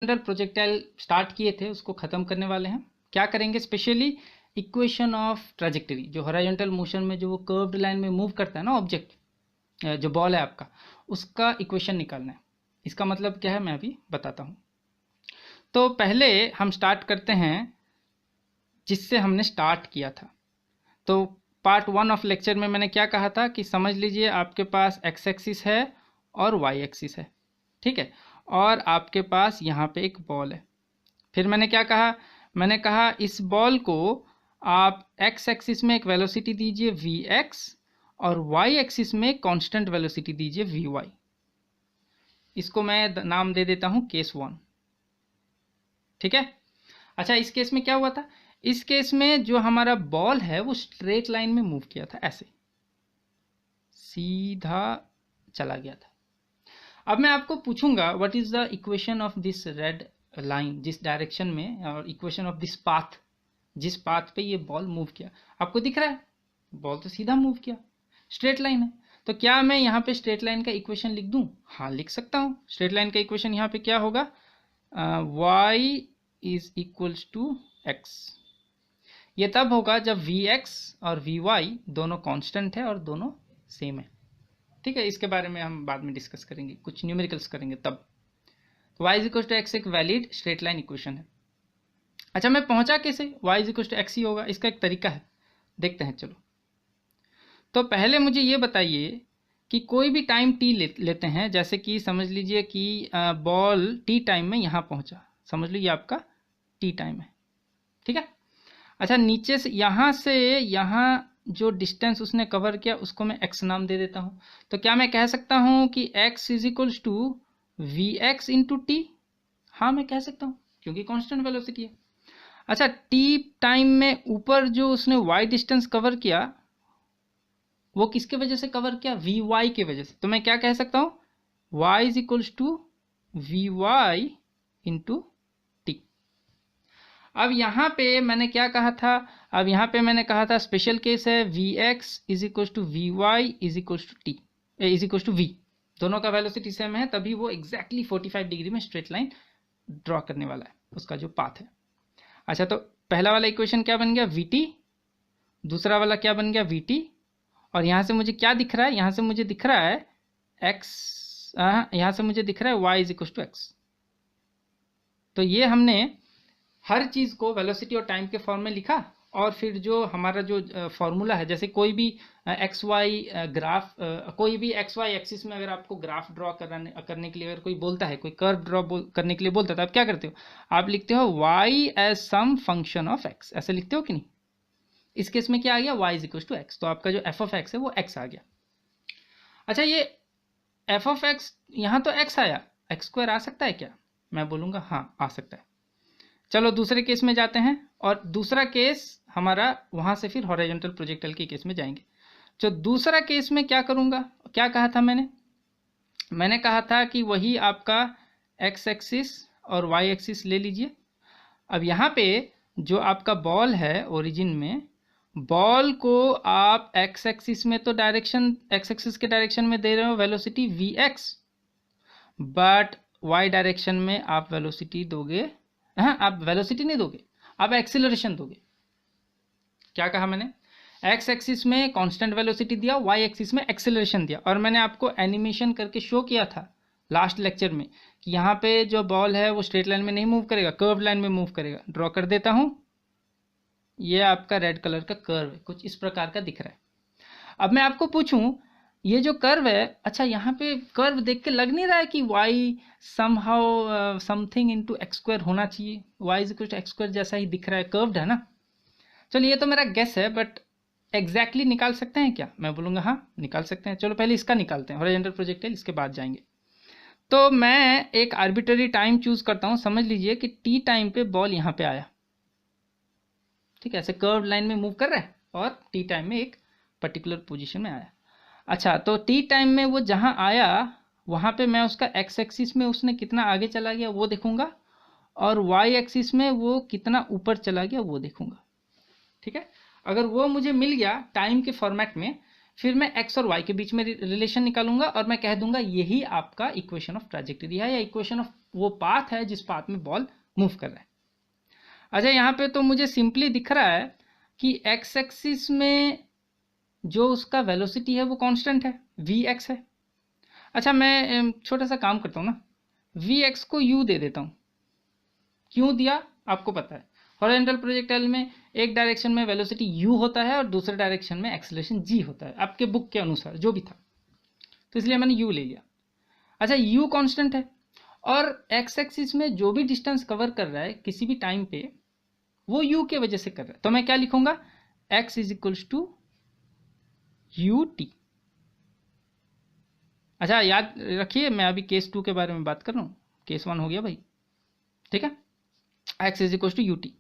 General projectile start किए थे उसको ख़त्म करने वाले हैं। क्या करेंगे स्पेशली इक्वेशन ऑफ ट्रेजेक्टरी, जो हॉरिजॉन्टल मोशन में जो वो कर्व्ड लाइन में मूव करता है ना ऑब्जेक्ट, जो बॉल है आपका, उसका इक्वेशन निकालना है। इसका मतलब क्या है मैं अभी बताता हूँ। तो पहले हम स्टार्ट करते हैं जिससे हमने स्टार्ट किया था। तो पार्ट 1 ऑफ लेक्चर में मैंने क्या कहा था कि समझ लीजिए आपके पास एक्स एक्सिस है और वाई एक्सिस है, ठीक है, और आपके पास यहाँ पे एक बॉल है। फिर मैंने क्या कहा, मैंने कहा इस बॉल को आप एक्स एक्सिस में एक वेलोसिटी दीजिए वी एक्स और वाई एक्सिस में कांस्टेंट वेलोसिटी दीजिए वी वाई। इसको मैं नाम दे देता हूँ केस 1, ठीक है। अच्छा, इस केस में क्या हुआ था, इस केस में जो हमारा बॉल है वो स्ट्रेट लाइन में मूव किया था, ऐसे सीधा चला गया था। अब मैं आपको पूछूंगा what is the equation of this red line, जिस डायरेक्शन में, और इक्वेशन ऑफ दिस पाथ, जिस पाथ पे ये बॉल मूव किया। आपको दिख रहा है बॉल तो सीधा मूव किया, स्ट्रेट लाइन है। तो क्या मैं यहाँ पे स्ट्रेट लाइन का इक्वेशन लिख दूं? हाँ, लिख सकता हूँ। स्ट्रेट लाइन का इक्वेशन यहाँ पे क्या होगा, y is equals to x. ये तब होगा जब वी एक्स और वी वाई दोनों कांस्टेंट है और दोनों सेम है, ठीक है। इसके बारे में हम बाद में डिस्कस करेंगे, कुछ न्यूमेरिकल्स करेंगे तब। तो y is equal to x एक वैलिड स्ट्रेट लाइन इक्वेशन है। अच्छा, मैं पहुंचा कैसे, y is equal to x ही होगा, इसका एक तरीका है, देखते हैं चलो। तो पहले मुझे ये बताइए कि कोई भी टाइम t लेते हैं, जैसे कि समझ लीजिए कि बॉल t टाइम में यहाँ पहुंचा, समझ लीजिए आपका t टाइम है, ठीक है। अच्छा, नीचे से यहाँ जो डिस्टेंस उसने कवर किया उसको मैं x नाम दे देता हूँ। तो क्या मैं कह सकता हूँ कि x is equals to v x into t? हाँ, मैं कह सकता हूँ क्योंकि कांस्टेंट वेलोसिटी है। अच्छा, t टाइम में ऊपर जो उसने y डिस्टेंस कवर किया वो किसके वजह से कवर किया, वी वाई के वजह से। तो मैं क्या कह सकता हूँ, y is equals to v y into t. अब यहाँ पे मैंने क्या कहा था, अब यहाँ पे मैंने कहा था स्पेशल केस है v x is equals to v y is equals to t, is equals to v, दोनों का वेलोसिटी सेम है, तभी वो एग्जैक्टली 45 डिग्री में स्ट्रेट लाइन ड्रॉ करने वाला है, उसका जो पाथ है। अच्छा, तो पहला वाला इक्वेशन क्या बन गया, वी टी, दूसरा वाला क्या बन गया, वी टी, और यहाँ से मुझे क्या दिख रहा है, यहाँ से मुझे दिख रहा है एक्स, यहाँ से मुझे दिख रहा है y is equals to x. तो ये हमने हर चीज़ को वेलोसिटी और टाइम के फॉर्म में लिखा, और फिर जो हमारा जो फॉर्मूला है, जैसे कोई भी एक्स वाई ग्राफ, कोई भी एक्स वाई एक्सिस में अगर आपको ग्राफ ड्रॉ करने के लिए अगर कोई बोलता है, कोई कर्व ड्रॉ करने के लिए बोलता है, तो आप क्या करते हो, आप लिखते हो y as some function of x, ऐसे लिखते हो कि नहीं। इस केस में क्या आ गया, y is equal to x, तो आपका जो एफ ऑफ एक्स है वो एक्स आ गया। अच्छा, ये एफ ऑफ एक्स, यहाँ तो एक्स आया, एक्स स्क्वायर आ सकता है क्या, मैं बोलूँगा हाँ आ सकता है। चलो दूसरे केस में जाते हैं, और दूसरा केस हमारा वहाँ से फिर हॉरिजॉन्टल प्रोजेक्टाइल के केस में जाएंगे। जो दूसरा केस में क्या करूँगा, क्या कहा था मैंने कहा था कि वही आपका एक्स एक्सिस और वाई एक्सिस ले लीजिए। अब यहाँ पे जो आपका बॉल है ओरिजिन में, बॉल को आप एक्स एक्सिस में तो डायरेक्शन, एक्स एक्सिस के डायरेक्शन में दे रहे हो velocity v x, but y direction में आप वेलोसिटी दोगे, हाँ आप वेलोसिटी नहीं दोगे, आप एक्सीलरेशन दोगे। क्या कहा मैंने, एक्स एक्सिस में कांस्टेंट वेलोसिटी दिया, वाई एक्सिस में एक्सीलरेशन दिया, और मैंने आपको एनिमेशन करके शो किया था लास्ट लेक्चर में कि यहाँ पे जो बॉल है वो स्ट्रेट लाइन में नहीं मूव करेगा, कर्व लाइन में मूव करेगा। ड्रॉ कर देता हूँ, ये आपका रेड कलर का कर्व है, कुछ इस प्रकार का दिख रहा है। अब मैं आपको पूछूं, ये जो कर्व है, अच्छा यहाँ पे कर्व देख के लग नहीं रहा है कि y somehow something into x square होना चाहिए, y is equal to x square जैसा ही दिख रहा है, कर्व्ड है ना। चलिए, ये तो मेरा गेस है, बट एग्जैक्टली निकाल सकते हैं क्या, मैं बोलूँगा हाँ निकाल सकते हैं। चलो पहले इसका निकालते हैं, हॉरिजॉन्टल प्रोजेक्टाइल, इसके बाद जाएंगे। तो मैं एक आर्बिट्ररी टाइम चूज करता हूँ, समझ लीजिए कि t टाइम पे बॉल यहाँ पे आया, ठीक है, ऐसे कर्व लाइन में मूव कर रहा है और t टाइम में एक पर्टिकुलर पोजीशन में आया। अच्छा, तो टी टाइम में वो जहाँ आया वहाँ पे मैं उसका एक्स एक्सिस में उसने कितना आगे चला गया वो देखूंगा, और वाई एक्सिस में वो कितना ऊपर चला गया वो देखूंगा, ठीक है। अगर वो मुझे मिल गया टाइम के फॉर्मेट में, फिर मैं एक्स और वाई के बीच में रिलेशन निकालूंगा और मैं कह दूंगा यही आपका इक्वेशन ऑफ ट्रैजेक्टरी है, या इक्वेशन ऑफ वो पाथ है जिस पाथ में बॉल मूव कर रहा है। अच्छा, यहाँ पे तो मुझे सिंपली दिख रहा है कि एक्स एक्सिस में जो उसका वेलोसिटी है वो कांस्टेंट है, वी एक्स है। अच्छा, मैं छोटा सा काम करता हूँ ना, वी एक्स को यू दे देता हूँ। क्यों दिया आपको पता है, हॉरिजॉन्टल प्रोजेक्टाइल में एक डायरेक्शन में वेलोसिटी u होता है और दूसरे डायरेक्शन में एक्सेलरेशन g होता है, आपके बुक के अनुसार जो भी था, तो इसलिए मैंने u ले लिया। अच्छा, u कांस्टेंट है और x एक्सिस में जो भी डिस्टेंस कवर कर रहा है किसी भी टाइम पे वो u के वजह से कर रहा है, तो मैं क्या लिखूंगा, x is equals to u t. अच्छा, याद रखिए मैं अभी केस 2 के बारे में बात कर रहा हूँ, केस 1 हो गया भाई, ठीक है। x is equals to u t.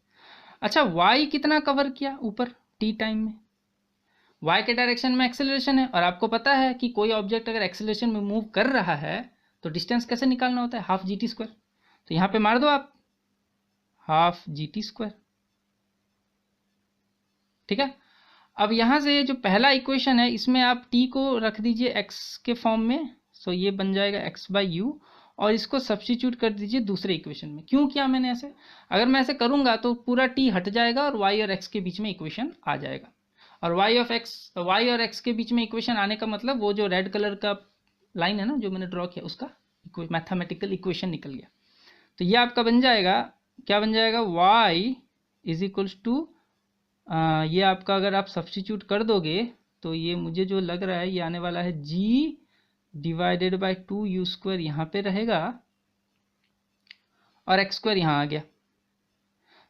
अच्छा, y कितना कवर किया ऊपर t टाइम में, y के डायरेक्शन में एक्सेलरेशन है और आपको पता है कि कोई ऑब्जेक्ट अगर एक्सेलरेशन में मूव कर रहा है तो डिस्टेंस कैसे निकालना होता है, हाफ जी टी स्क्वायर। तो यहाँ पे मार दो आप हाफ जी टी स्क्वायर, ठीक है। अब यहाँ से जो पहला इक्वेशन है इसमें आप t को रख दीजिए x के फॉर्म में, सो ये बन जाएगा x बाई यू, और इसको सब्स्टिट्यूट कर दीजिए दूसरे इक्वेशन में। क्यों किया मैंने ऐसे, अगर मैं ऐसे करूंगा तो पूरा t हट जाएगा और y और x के बीच में इक्वेशन आ जाएगा, और y और x के बीच में इक्वेशन आने का मतलब वो जो रेड कलर का लाइन है ना जो मैंने ड्रॉ किया उसका मैथमेटिकल इक्वेशन निकल गया। तो ये आपका बन जाएगा, क्या बन जाएगा, y इज इक्वल्स टू, ये आपका अगर आप सब्स्टिट्यूट कर दोगे तो ये मुझे जो लग रहा है ये आने वाला है g divided by 2u square यहाँ पे रहेगा और x स्क्वायर यहाँ आ गया।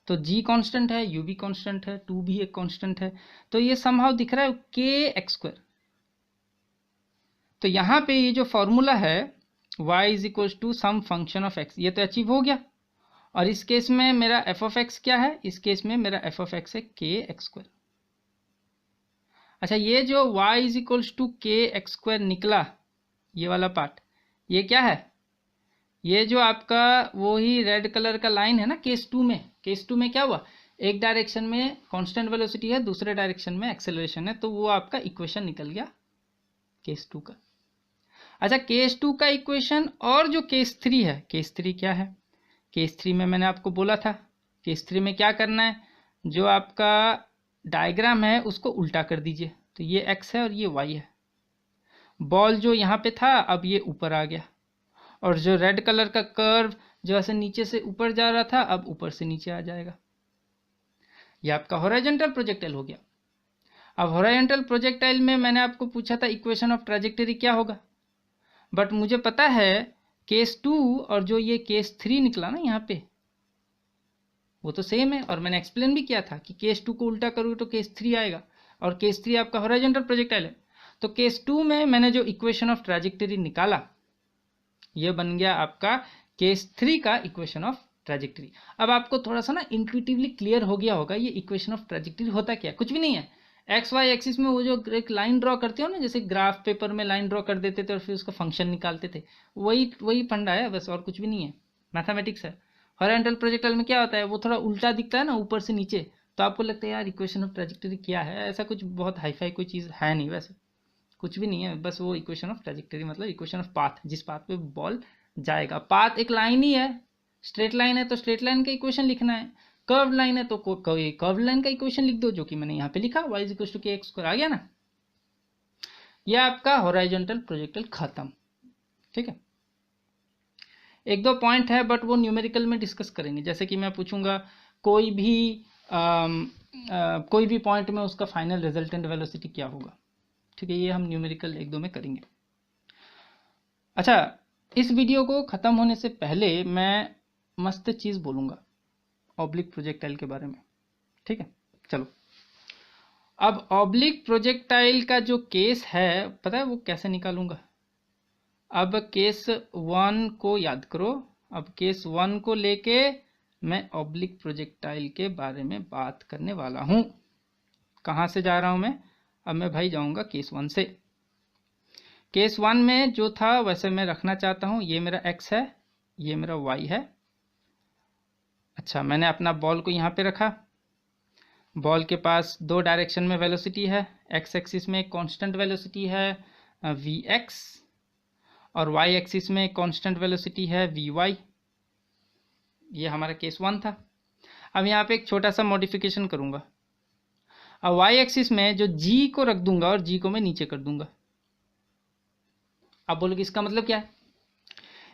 तो g कांस्टेंट है, u भी कांस्टेंट है, 2 भी एक कांस्टेंट है, तो ये समहाउ दिख रहा है k एक्स स्क्वायर। तो यहाँ पे ये जो फॉर्मूला है y is equals to some function of x, ये तो अचीव हो गया। और इस केस में मेरा f ऑफ x क्या है, इस केस में मेरा f ऑफ x है k एक्स स्क्वायर। अच्छा, ये जो y is equals to k x square निकला, ये वाला पार्ट, ये क्या है, ये जो आपका वो ही रेड कलर का लाइन है ना केस 2 में, केस 2 में क्या हुआ, एक डायरेक्शन में कांस्टेंट वेलोसिटी है, दूसरे डायरेक्शन में एक्सेलरेशन है, तो वो आपका इक्वेशन निकल गया केस 2 का। अच्छा, केस 2 का इक्वेशन और जो केस 3 है, केस 3 क्या है, केस 3 में मैंने आपको बोला था, केस 3 में क्या करना है, जो आपका डायग्राम है उसको उल्टा कर दीजिए, तो ये x है और ये y है। बॉल जो यहाँ पे था अब ये ऊपर आ गया, और जो रेड कलर का कर्व जो ऐसे नीचे से ऊपर जा रहा था अब ऊपर से नीचे आ जाएगा। ये आपका हॉरिजॉन्टल प्रोजेक्टाइल हो गया। अब हॉरिजॉन्टल प्रोजेक्टाइल में मैंने आपको पूछा था इक्वेशन ऑफ ट्रैजेक्टरी क्या होगा, बट मुझे पता है केस 2 और जो ये केस 3 निकला ना यहाँ पे वो तो सेम है, और मैंने एक्सप्लेन भी किया था कि केस 2 को उल्टा करोगे तो केस 3 आएगा, और केस 3 आपका हॉरिजॉन्टल प्रोजेक्टाइल है। तो केस 2 में मैंने जो इक्वेशन ऑफ ट्रैजेक्टरी निकाला ये बन गया आपका केस 3 का इक्वेशन ऑफ ट्रैजेक्टरी। अब आपको थोड़ा सा ना इंट्यूटिवली क्लियर हो गया होगा ये इक्वेशन ऑफ ट्रैजेक्टरी होता क्या, कुछ भी नहीं है। एक्स वाई एक्सिस में वो जो एक लाइन ड्रॉ करते हो ना, जैसे ग्राफ पेपर में लाइन ड्रॉ कर देते थे और फिर उसका फंक्शन निकालते थे, वही फंडा है बस, और कुछ भी नहीं है, मैथमेटिक्स है। हॉरिजॉन्टल प्रोजेक्टाइल में क्या होता है, वो थोड़ा उल्टा दिखता है ना ऊपर से नीचे, तो आपको लगता है यार इक्वेशन ऑफ ट्रैजेक्टरी क्या है, ऐसा कुछ बहुत हाईफाई कोई चीज़ है नहीं, वैसे कुछ भी नहीं है, बस वो इक्वेशन ऑफ ट्रैजेक्टरी मतलब इक्वेशन ऑफ पाथ, जिस पाथ पे बॉल जाएगा। पाथ एक लाइन ही है, स्ट्रेट लाइन है तो स्ट्रेट लाइन का इक्वेशन लिखना है, कर्व लाइन है तो कर्व लाइन का इक्वेशन लिख दो, जो कि मैंने यहाँ पे लिखा y इज इक्वल टू के एक्स स्क्वायर, आ गया ना। यह आपका हॉरिजॉन्टल प्रोजेक्टाइल खत्म, ठीक है। एक दो पॉइंट है बट वो न्यूमेरिकल में डिस्कस करेंगे, जैसे कि मैं पूछूंगा कोई भी पॉइंट में उसका फाइनल रिजल्टेंट वेलोसिटी क्या होगा, ठीक है, ये हम न्यूमेरिकल एक दो में करेंगे। अच्छा, इस वीडियो को ख़त्म होने से पहले मैं मस्त चीज़ बोलूँगा ऑब्लिक प्रोजेक्टाइल के बारे में, ठीक है। चलो, अब ऑब्लिक प्रोजेक्टाइल का जो केस है पता है वो कैसे निकालूंगा। अब केस 1 को याद करो, अब केस 1 को लेके मैं ऑब्लिक प्रोजेक्टाइल के बारे में बात करने वाला हूँ। कहाँ से जा रहा हूँ मैं, अब मैं भाई जाऊँगा केस 1 से। केस 1 में जो था वैसे मैं रखना चाहता हूँ, ये मेरा x है, ये मेरा y है। अच्छा, मैंने अपना बॉल को यहाँ पे रखा, बॉल के पास दो डायरेक्शन में वेलोसिटी है, एक्स एक्सिस में कांस्टेंट वेलोसिटी है वी एक्स और वाई एक्सिस में कांस्टेंट वेलोसिटी है वी वाई। ये हमारा केस 1 था। अब यहाँ पे एक छोटा सा मॉडिफिकेशन करूँगा। अब वाई एक्सिस में जो जी को रख दूंगा और जी को मैं नीचे कर दूंगा। अब बोलोगे इसका मतलब क्या है?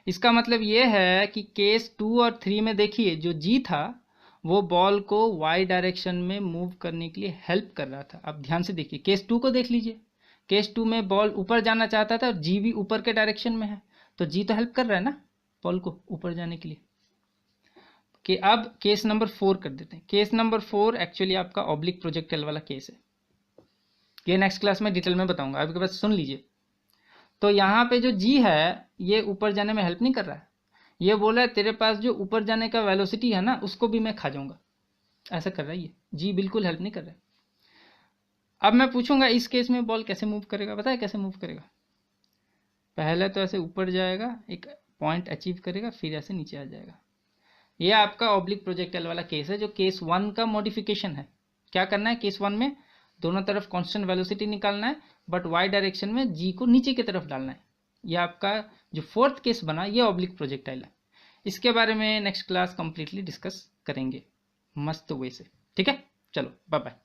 इसका मतलब ये है कि केस 2 और 3 में देखिए जो जी था वो बॉल को वाई डायरेक्शन में मूव करने के लिए हेल्प कर रहा था। अब ध्यान से देखिए, केस 2 को देख लीजिए। केस 2 में बॉल ऊपर जाना चाहता था और जी भी ऊपर के डायरेक्शन में है, तो जी तो हेल्प कर रहा है ना बॉल को ऊपर जाने के लिए। कि अब केस नंबर 4 कर देते हैं। केस नंबर 4 एक्चुअली आपका ऑब्लिक प्रोजेक्टाइल वाला केस है। ये नेक्स्ट क्लास में डिटेल में बताऊंगा, आपके पास सुन लीजिए। तो यहाँ पे जो जी है ये ऊपर जाने में हेल्प नहीं कर रहा है, ये बोल रहा है तेरे पास जो ऊपर जाने का वेलोसिटी है ना उसको भी मैं खा जाऊंगा, ऐसा कर रहा है ये। जी बिल्कुल हेल्प नहीं कर रहा है। अब मैं पूछूंगा इस केस में बॉल कैसे मूव करेगा, पता है कैसे मूव करेगा? पहले तो ऐसे ऊपर जाएगा, एक पॉइंट अचीव करेगा, फिर ऐसे नीचे आ जाएगा। ये आपका ऑब्लिक प्रोजेक्टाइल वाला केस है, जो केस 1 का मॉडिफिकेशन है। क्या करना है केस 1 में? दोनों तरफ कांस्टेंट वेलोसिटी निकालना है, बट वाई डायरेक्शन में जी को नीचे की तरफ डालना है। ये आपका जो 4th केस बना ये ऑब्लिक प्रोजेक्टाइल है। इसके बारे में नेक्स्ट क्लास कंप्लीटली डिस्कस करेंगे मस्त वे से। ठीक है, चलो बाय बाय।